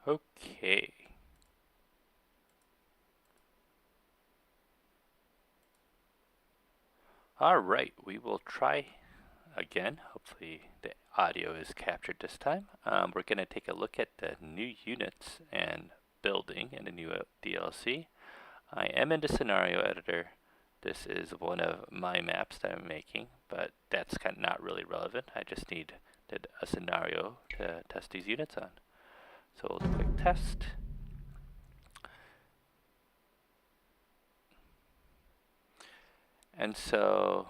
Okay. Alright, we will try again. Hopefully the audio is captured this time. We're going to take a look at the new units and building in the new DLC. I am in the scenario editor. This is one of my maps that I'm making, but that's kind of not really relevant. I just need a scenario to test these units on. So we'll click test. And so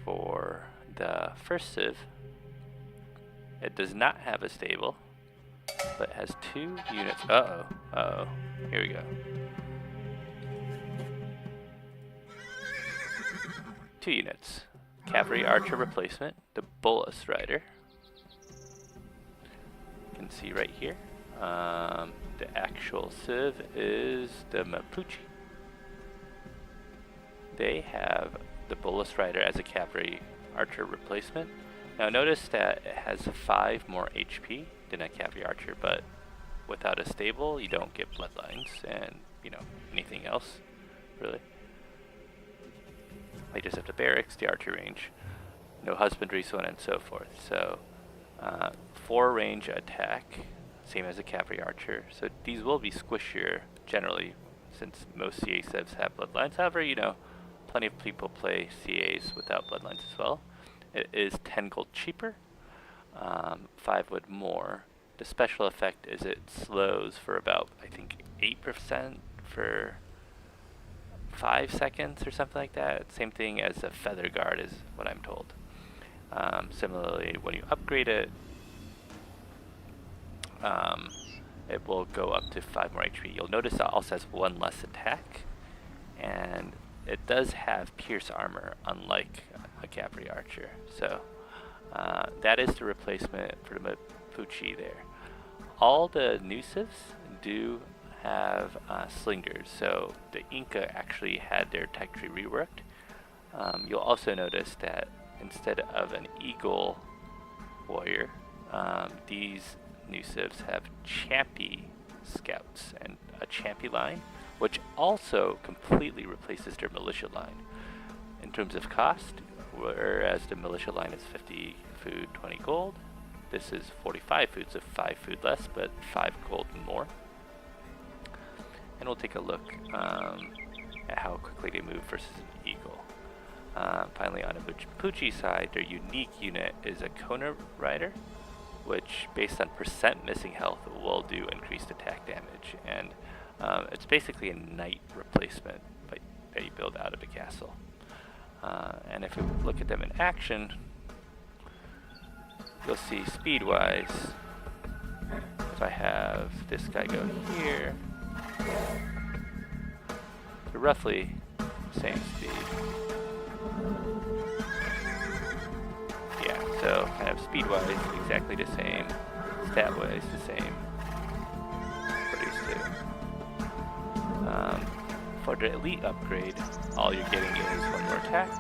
for the first civ, it does not have a stable, but has 2 units. Uh-oh. Here we go. 2 units. Cavalry Archer replacement, the Bolus Rider. You can see right here. The actual civ is the Mapuche. They have the Bolus Rider as a Cavalry Archer replacement. Now notice that it has 5 more HP than a Cavalry Archer, but without a stable, you don't get bloodlines and, anything else, really. I just have the barracks, the archer range, no husbandry, so on and so forth. So, 4 range attack, same as a Cavalry Archer. So these will be squishier, generally, since most CA civs have bloodlines. However, plenty of people play CAs without bloodlines as well. It is 10 gold cheaper, 5 wood more. The special effect is it slows for about, I think, 8% for 5 seconds or something like that. Same thing as a feather guard is what I'm told. Similarly, when you upgrade it, it will go up to 5 more HP. You'll notice it also has 1 less attack, and it does have pierce armor, unlike a Cavalry Archer. So that is the replacement for the Mapuche there. All the new civs do have slingers, so the Inca actually had their tech tree reworked. You'll also notice that instead of an eagle warrior, these new civs have champy scouts and a champy line, which also completely replaces their militia line. In terms of cost, whereas the militia line is 50 food, 20 gold, this is 45 food, so 5 food less, but 5 gold more. And we'll take a look at how quickly they move versus an eagle. Finally, on the Mapuche side, their unique unit is a Kona Rider, which, based on percent missing health, will do increased attack damage. And it's basically a knight replacement that you build out of the castle. And if we look at them in action, you'll see speed-wise, if I have this guy go here, they're roughly the same speed. Yeah, so kind of speed-wise, exactly the same. Stat-wise, the same. Produce 2. For the elite upgrade, all you're getting is 1 more attack,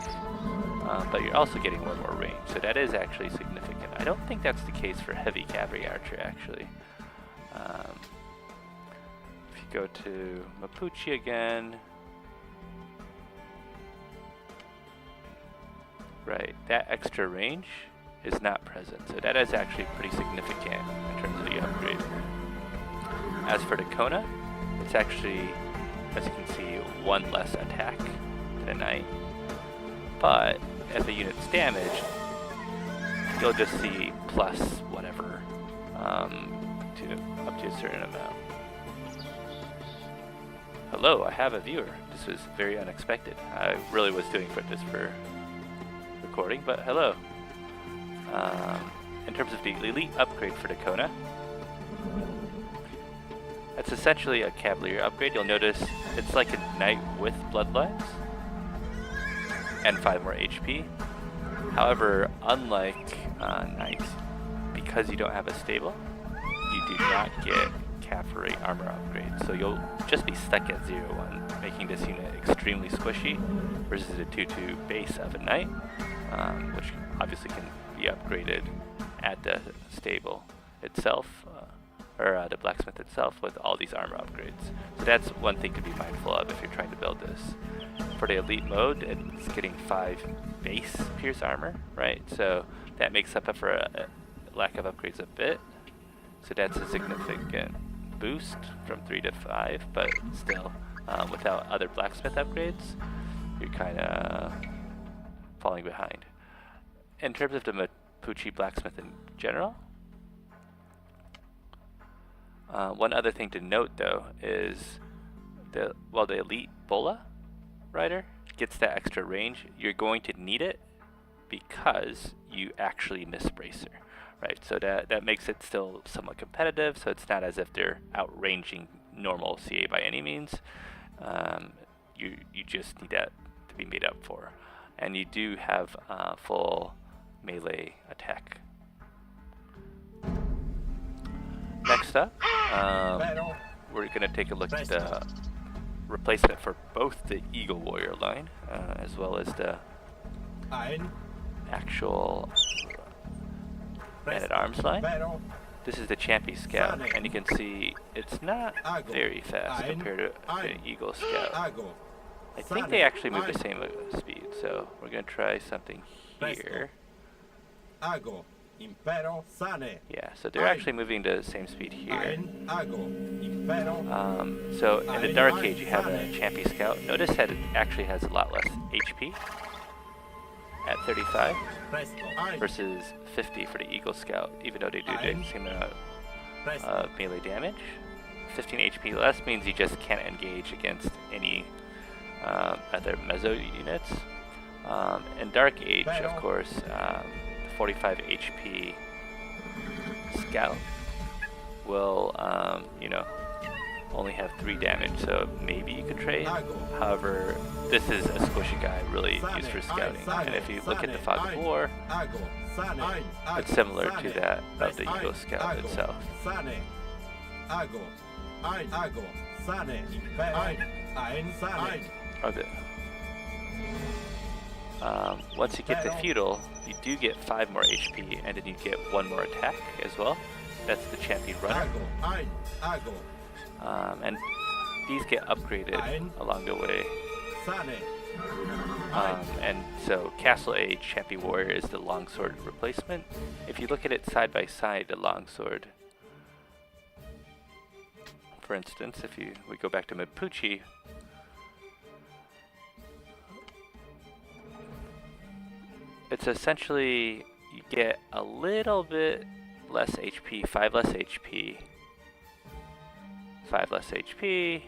but you're also getting 1 more range, so that is actually significant. I don't think that's the case for heavy Cavalry Archer, actually. If you go to Mapuche again, right, that extra range is not present, so that is actually pretty significant in terms of the upgrade. As for the Kona, it's actually, as you can see, 1 less attack than a knight, but if a unit's damaged, you'll just see plus whatever up to a certain amount. Hello, I have a viewer. This was very unexpected. I really was doing this for recording, but hello. In terms of the elite upgrade for the Kona, that's essentially a Cavalier upgrade. You'll notice it's like a knight with bloodlines and 5 more HP. However, unlike knights, because you don't have a stable, you do not get cavalry armor upgrade. So you'll just be stuck at 0-1, making this unit extremely squishy versus a 2-2 base of a knight, which obviously can be upgraded at the stable. itself, or the blacksmith itself, with all these armor upgrades. So that's one thing to be mindful of if you're trying to build this. For the elite mode, it's getting 5 base pierce armor, right? So that makes up for a lack of upgrades a bit. So that's a significant boost from 3 to 5, but still, without other blacksmith upgrades, you're kind of falling behind. In terms of the Mapuche blacksmith in general, one other thing to note though is the elite Bola rider gets that extra range, you're going to need it because you actually miss bracer, right? So that makes it still somewhat competitive, so it's not as if they're outranging normal CA by any means. You just need that to be made up for. And you do have full melee attack. Next up, we're going to take a look at the replacement for both the Eagle Warrior line as well as the actual Man-at-Arms line. This is the Champion Scout, and you can see it's not very fast compared to the Eagle Scout. I think they actually move the same speed, so we're going to try something here. Yeah, so they're actually moving the same speed here. So in the Dark Age you have a Champion Scout. Notice that it actually has a lot less HP at 35 versus 50 for the Eagle Scout, even though they do the same amount of melee damage. 15 HP less means you just can't engage against any other meso units. In Dark Age, of course, 45 HP Scout will, only have 3 damage, so maybe you could trade. However, this is a squishy guy really used for scouting, and if you look at the Fog of War, it's similar to that of the Eagle Scout itself. Once you get to Feudal, you do get 5 more HP, and then you get 1 more attack as well. That's the Champion Runner. And these get upgraded along the way. And so Castle Age Champion Warrior is the longsword replacement. If you look at it side by side, the longsword, for instance, if we go back to Mapuche, it's essentially you get a little bit less HP, 5 less HP, 5 less HP,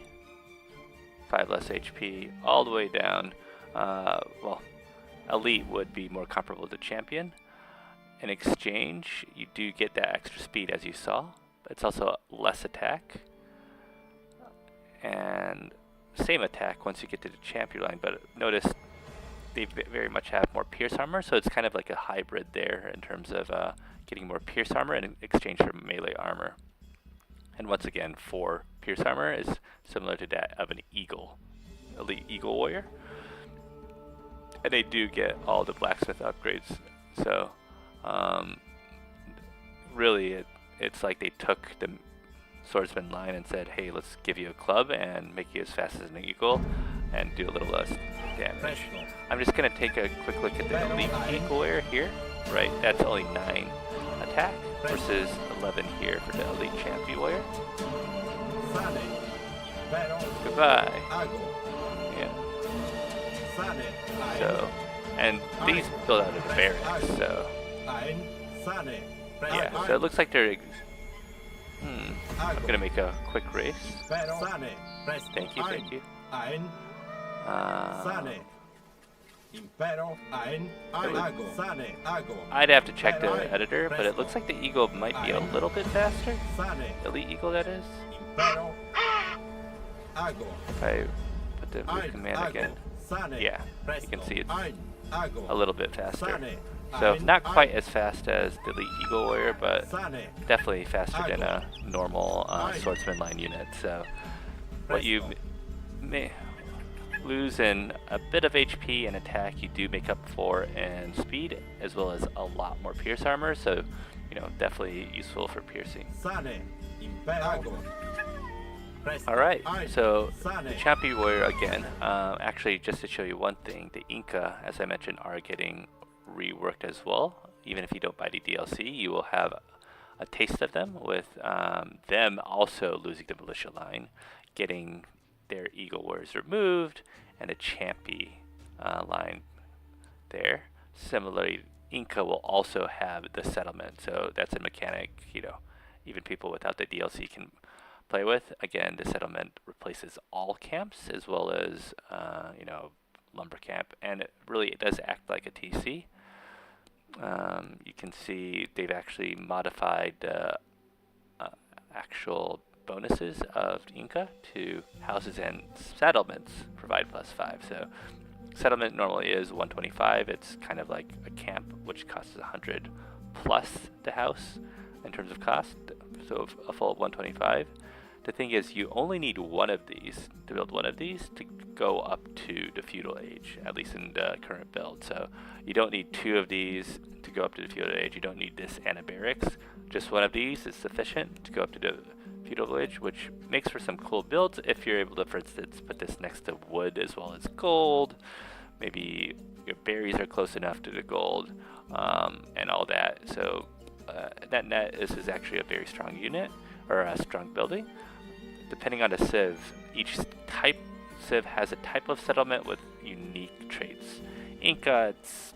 5 less HP, all the way down. Well, Elite would be more comparable to Champion. In exchange, you do get that extra speed as you saw. It's also less attack. And same attack once you get to the Champion line, but notice they very much have more pierce armor, so it's kind of like a hybrid there in terms of getting more pierce armor in exchange for melee armor. And once again, 4 pierce armor is similar to that of an elite Eagle Warrior. And they do get all the blacksmith upgrades, so really it's like they took the swordsman line and said, hey, let's give you a club and make you as fast as an eagle and do a little less damage. I'm just going to take a quick look at the elite Eagle Warrior here, right? That's only 9 attack versus 11 here for the elite Champion Warrior. Goodbye. Yeah. So, and these build out of the barracks, so yeah, so it looks like they're I'm gonna make a quick race. Thank you, thank you. I'd have to check the editor, but it looks like the Eagle might be a little bit faster. Elite Eagle, that is. If I put the move command again, yeah, you can see it's a little bit faster. So not quite as fast as the elite Eagle Warrior, but definitely faster than a normal swordsman line unit. So what you may lose in a bit of HP and attack, you do make up for in speed, as well as a lot more pierce armor, so, you know, definitely useful for piercing. Alright, so the Champion Warrior again, actually just to show you one thing, the Inca, as I mentioned, are getting reworked as well. Even if you don't buy the DLC, you will have a taste of them with them also losing the militia line, getting their Eagle Warriors removed, and a Champy line there. Similarly, Inca will also have the settlement, so that's a mechanic, you know, even people without the DLC can play with. Again, the settlement replaces all camps as well as, you know, lumber camp, and it does act like a TC. You can see they've actually modified the actual bonuses of Inca to houses and settlements provide +5. So settlement normally is 125. It's kind of like a camp, which costs 100 plus the house in terms of cost. So a full 125. The thing is, you only need one of these to build one of these to go up to the feudal age, at least in the current build. So you don't need two of these to go up to the feudal age. You don't need this and a barracks. Just one of these is sufficient to go up to the feudal age, which makes for some cool builds if you're able to, for instance, put this next to wood as well as gold. Maybe your berries are close enough to the gold, and all that. So net, this is actually a very strong unit, or a strong building. Depending on the civ, each type civ has a type of settlement with unique traits. Inca, it's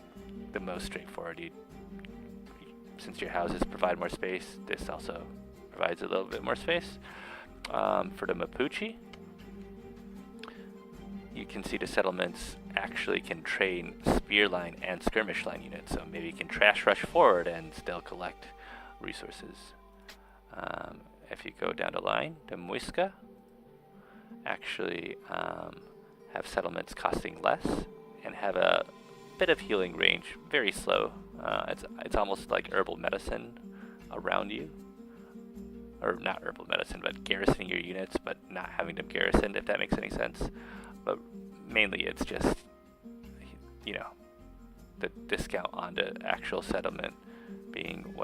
the most straightforward. Since your houses provide more space, this also provides a little bit more space. For the Mapuche, you can see the settlements actually can train spear line and skirmish line units, so maybe you can trash rush forward and still collect resources. If you go down the line, the Muisca actually have settlements costing less and have a bit of healing range, very slow. It's almost like herbal medicine around you, or not herbal medicine, but garrisoning your units, but not having them garrisoned, if that makes any sense. But mainly it's just, you know, the discount on the actual settlement being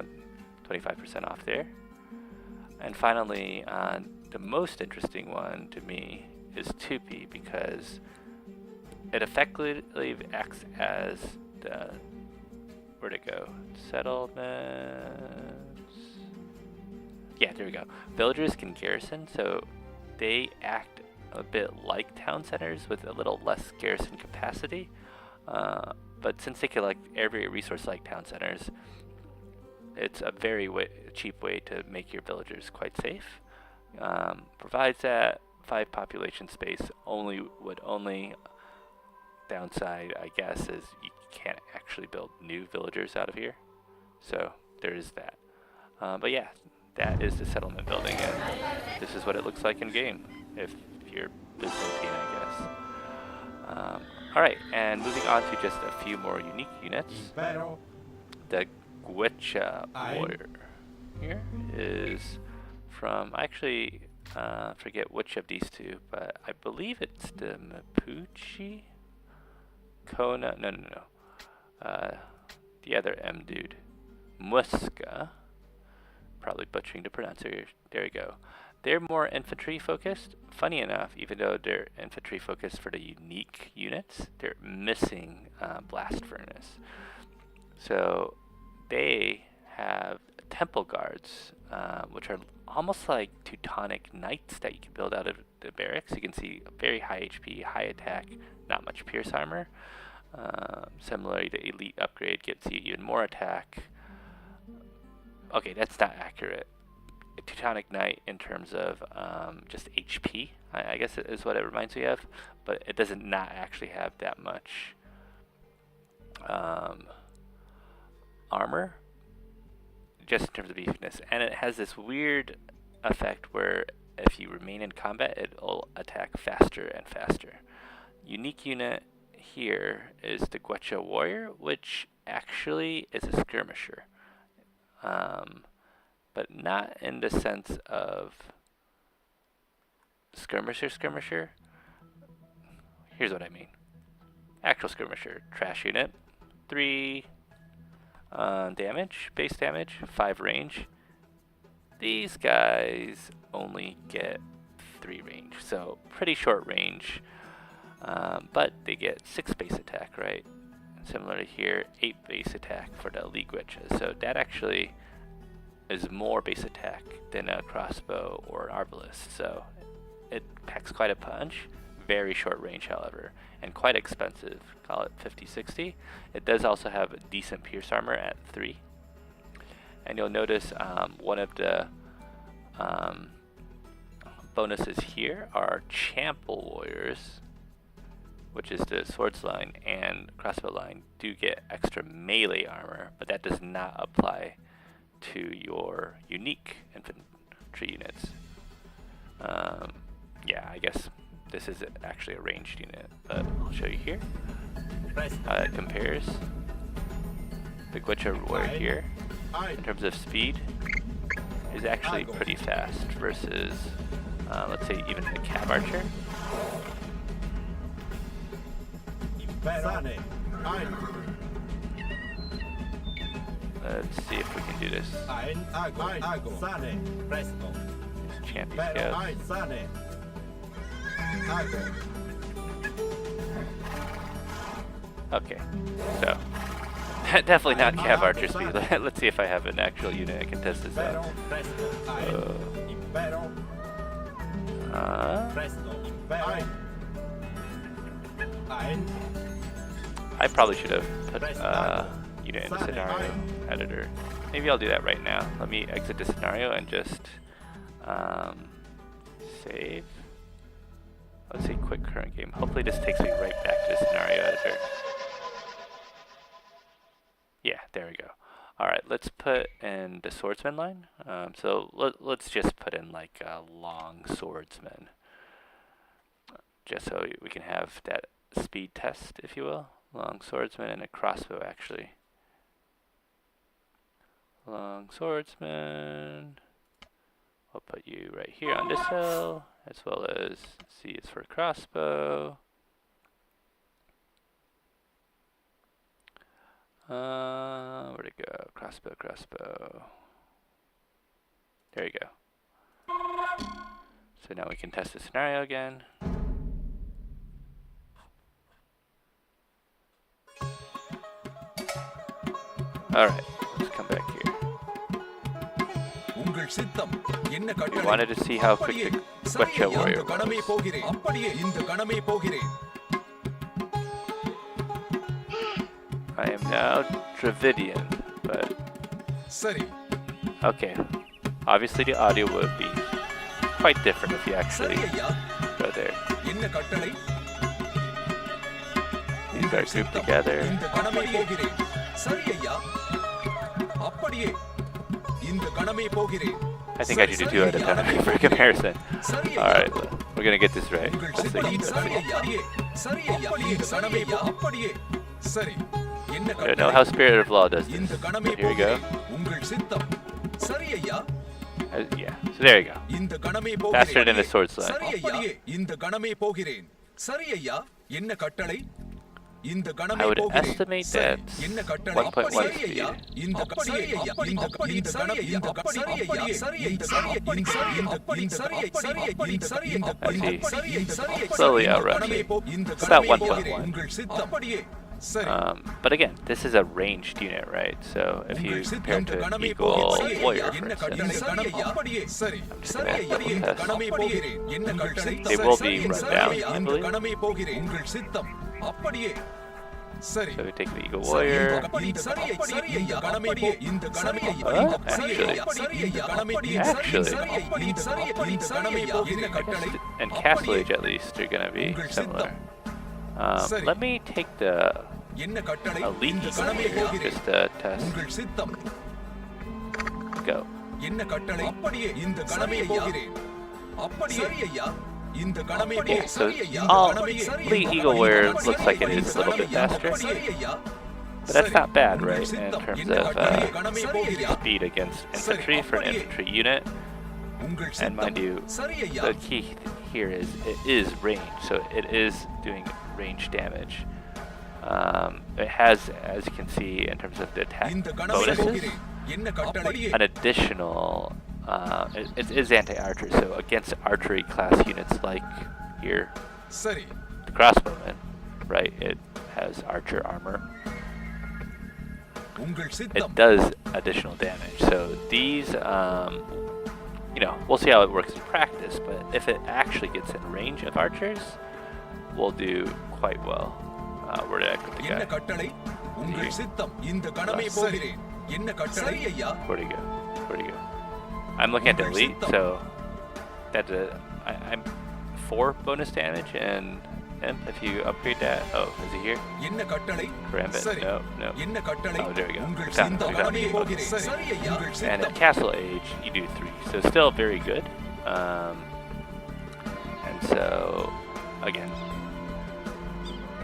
25% off there. And finally, the most interesting one to me is Tupi, because it effectively acts as the, where'd it go? Settlements. Yeah, there we go. Villagers can garrison, so they act a bit like town centers with a little less garrison capacity. But since they collect every resource like town centers, it's a very cheap way to make your villagers quite safe. Provides that 5 population space. Only downside, I guess, is you can't actually build new villagers out of here. So there is that. But yeah, that is the settlement building, and this is what it looks like in game, if you're Byzantine, I guess. Alright, and moving on to just a few more unique units. The Guecha Warrior here is from, I actually forget which of these two, but I believe it's the Mapuche? Kona, no. The other M dude. Muisca. Probably butchering the pronunciation. There we go. They're more infantry focused. Funny enough, even though they're infantry focused for the unique units, they're missing blast furnace. So they have temple guards, which are almost like Teutonic knights that you can build out of the barracks. You can see very high HP, high attack, not much pierce armor. Similarly, the elite upgrade gets you even more attack. Okay, that's not accurate. A Teutonic Knight in terms of just HP, I guess is what it reminds me of, but it doesn't not actually have that much armor, just in terms of beefiness. And it has this weird effect where if you remain in combat, it'll attack faster and faster. Unique unit here is the Guecha Warrior, which actually is a skirmisher. But not in the sense of skirmisher. here's what I mean. Actual skirmisher, trash unit, 3 damage, base damage, 5 range. These guys only get 3 range, so pretty short range, but they get 6 base attack, right? Similar to here, 8 base attack for the elite witches, so that actually is more base attack than a crossbow or an arbalist, so it packs quite a punch. Very short range, however, and quite expensive. Call it 50-60. It does also have a decent pierce armor at 3, and you'll notice one of the bonuses here are Chample Warriors, which is the swords line and crossbow line, do get extra melee armor, but that does not apply to your unique infantry units. Yeah, I guess this is actually a ranged unit, but I'll show you here how that compares. The Gwitcha warrior here, in terms of speed, is actually pretty fast versus, let's say, even the Cab Archer. Let's see if we can do this. Champion Scouts. Okay, so definitely not Cab Archer speed. Let's see if I have an actual unit I can test this out. I probably should have put unit in the scenario editor. Maybe I'll do that right now. Let me exit the scenario and just save. Let's see, quick current game. Hopefully this takes me right back to the scenario editor. Yeah, there we go. Alright, let's put in the swordsman line. So let's just put in like a long swordsman, just so we can have that speed test, if you will. Long swordsman and a crossbow, actually. Long swordsman. I'll put you right here on this hill, as well as C is for crossbow. Where'd it go? Crossbow, crossbow. There you go. So now we can test the scenario again. Alright, let's come back here. We wanted to see how quick the Gwitcha warrior was. I am now Dravidian, but okay. Obviously the audio would be quite different if you actually go there. These are grouped together. I think I should do 2 at a time for comparison. Alright, we're gonna get this right. Let's see. I don't know how Spirit of Law does this. But here we go. Yeah, so there you go. Faster than the sword slide. I would estimate that 1.1 speed. I see. Slowly outruns me. It's about 1.1. But again, this is a ranged unit, right? So if you compare it to an Eagle Warrior, for instance, I'm just going to double test. They will be run down easily. So we take the Eagle Warrior. Actually, and Castle Age at least are going to be similar. Let me take the Elite Eagle here just to test. Go. Yeah, so Elite Eagle Warrior looks like it is a little bit faster, but that's not bad, right, in terms of speed against infantry for an infantry unit. And mind you, the key here is it is range, so it is doing range damage. It has, as you can see, in terms of the attack bonuses, an additional. It is anti-archer, so against archery class units like here, the crossbowman, right? It has archer armor. It does additional damage. So these, you know, we'll see how it works in practice. But if it actually gets in range of archers, we'll do quite well. Where did I put the guy? Where'd he go? Where'd he go? I'm looking at the elite, so that's I'm 4 bonus damage, and if you upgrade that, oh, is he here? Karambit? No. Oh, there we go. And at castle age, you do 3, so still very good. And so, again,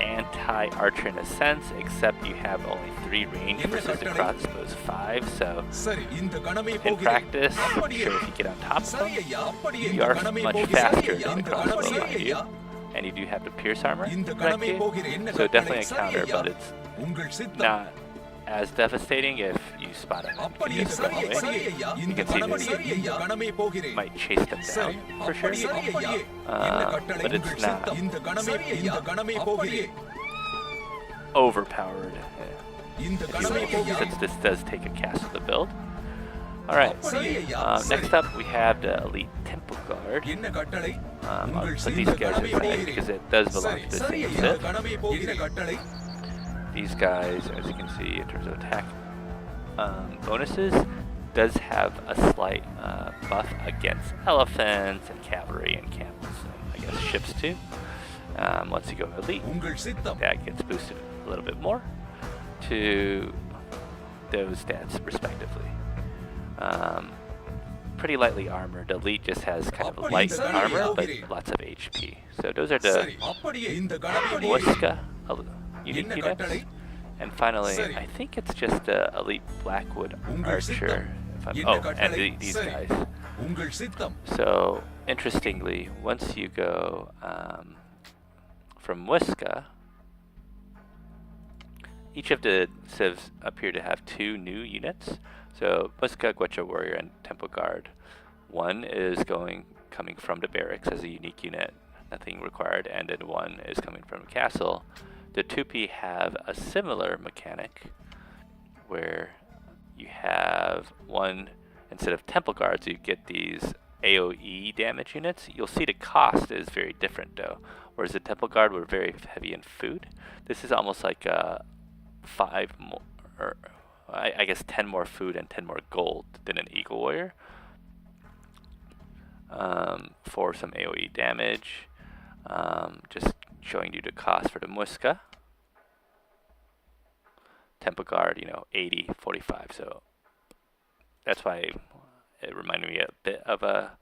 anti-archer in a sense, except you have only 3 range versus the crossbow's 5, so in practice, sure, if you get on top of them, you are much faster than the crossbow, mind you. And you do have the pierce armor, correct you? So definitely a counter, but it's not as devastating if you spot them and you can just run away. You can see this might chase them down for sure, but it's not overpowered, since this does take a cast of the build. Alright, next up we have the Elite Temple Guard. I'll put these guys aside because it does belong to the same set. These guys, as you can see, in terms of attack bonuses, does have a slight buff against elephants and cavalry and camels, and I guess ships too. Once you go elite, that gets boosted a little bit more to those stats respectively. Pretty lightly armored. Elite just has kind of light armor, but lots of HP. So those are the Muska unique units. And finally, I think it's just the Elite Blackwood Archer. And these guys. So, interestingly, once you go from Muska, each of the civs appear to have 2 new units. So, Muska, Gwecha Warrior, and Temple Guard. One is coming from the barracks as a unique unit, nothing required, and then one is coming from a castle. The 2P have a similar mechanic where you have one, instead of Temple Guards, you get these AOE damage units. You'll see the cost is very different though. Whereas the Temple Guard were very heavy in food. This is almost like 5 more, or I guess 10 more food and 10 more gold than an Eagle Warrior. For some AOE damage. Just showing you the cost for the Muska. Temple Guard, 80, 45, so that's why it reminded me a bit of a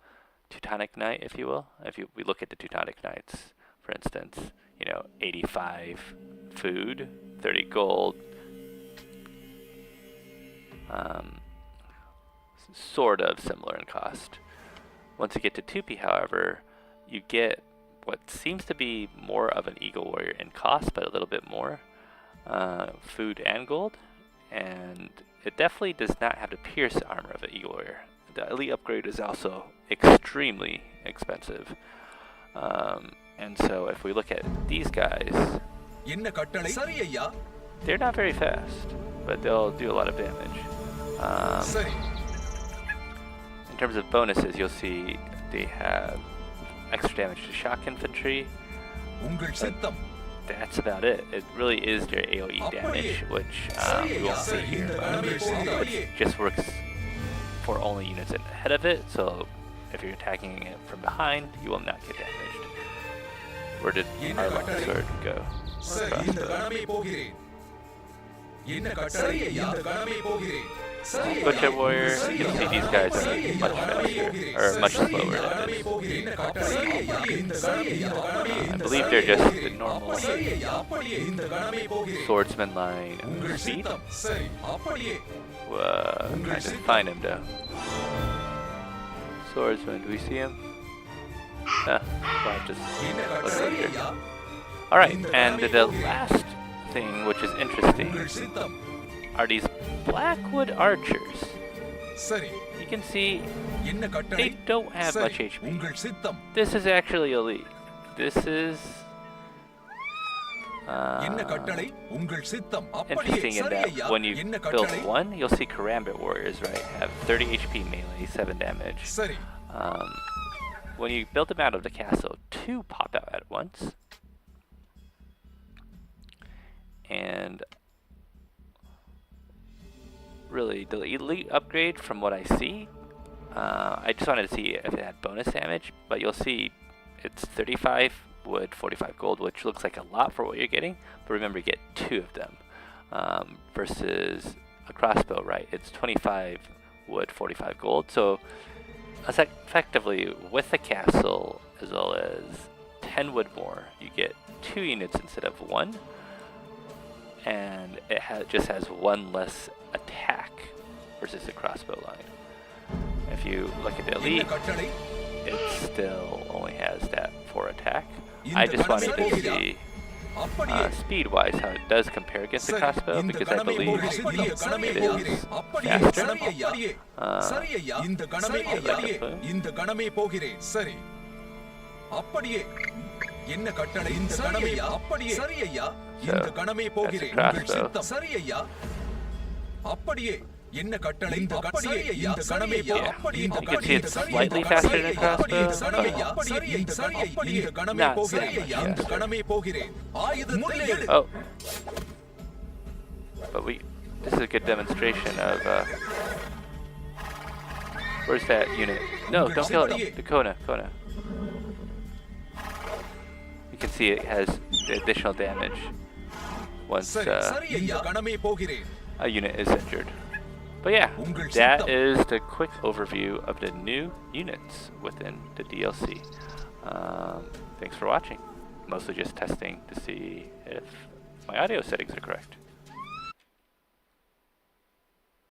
Teutonic Knight, if you will. We look at the Teutonic Knights, for instance, 85 food, 30 gold, sort of similar in cost. Once you get to 2P, however, you get what seems to be more of an Eagle Warrior in cost, but a little bit more food and gold, and it definitely does not have the pierce armor of an Eagle Warrior. The elite upgrade is also extremely expensive, and so if we look at these guys, they're not very fast, but they'll do a lot of damage. In terms of bonuses, you'll see they have extra damage to shock infantry. That's about it. It really is their AOE damage, which we won't see here, which just works for only units ahead of it, so if you're attacking it from behind, you will not get damaged. Where did our longsword go? Butcher Warrior, you can see these guys are much faster, or much slower than this. I believe they're just the normal swordsman line speed. Trying to find him though. Swordsman, do we see him? Well, just look right here. All right, and the last thing, which is interesting, are these Blackwood archers. You can see they don't have much HP. This is actually elite. This is interesting in that when you build one, you'll see Karambit warriors, right? Have 30 HP melee, 7 damage. When you build them out of the castle, 2 pop out at once. And really, the elite upgrade, from what I see, I just wanted to see if it had bonus damage, but you'll see it's 35 wood, 45 gold, which looks like a lot for what you're getting, but remember you get 2 of them, versus a crossbow, right? It's 25 wood, 45 gold, so effectively with the castle as well as 10 wood more, you get 2 units instead of 1, and it just has 1 less attack versus the crossbow line. If you look at the elite, it still only has that 4 attack. I just wanted to see speed-wise how it does compare against the crossbow, because I believe it is faster. You can see it's slightly faster than crossbow, but not that much faster. Oh. But this is a good demonstration of, where's that unit? No, don't kill it. The Kona. You can see it has the additional damage once a unit is injured. But yeah, that is the quick overview of the new units within the DLC. Thanks for watching. Mostly just testing to see if my audio settings are correct.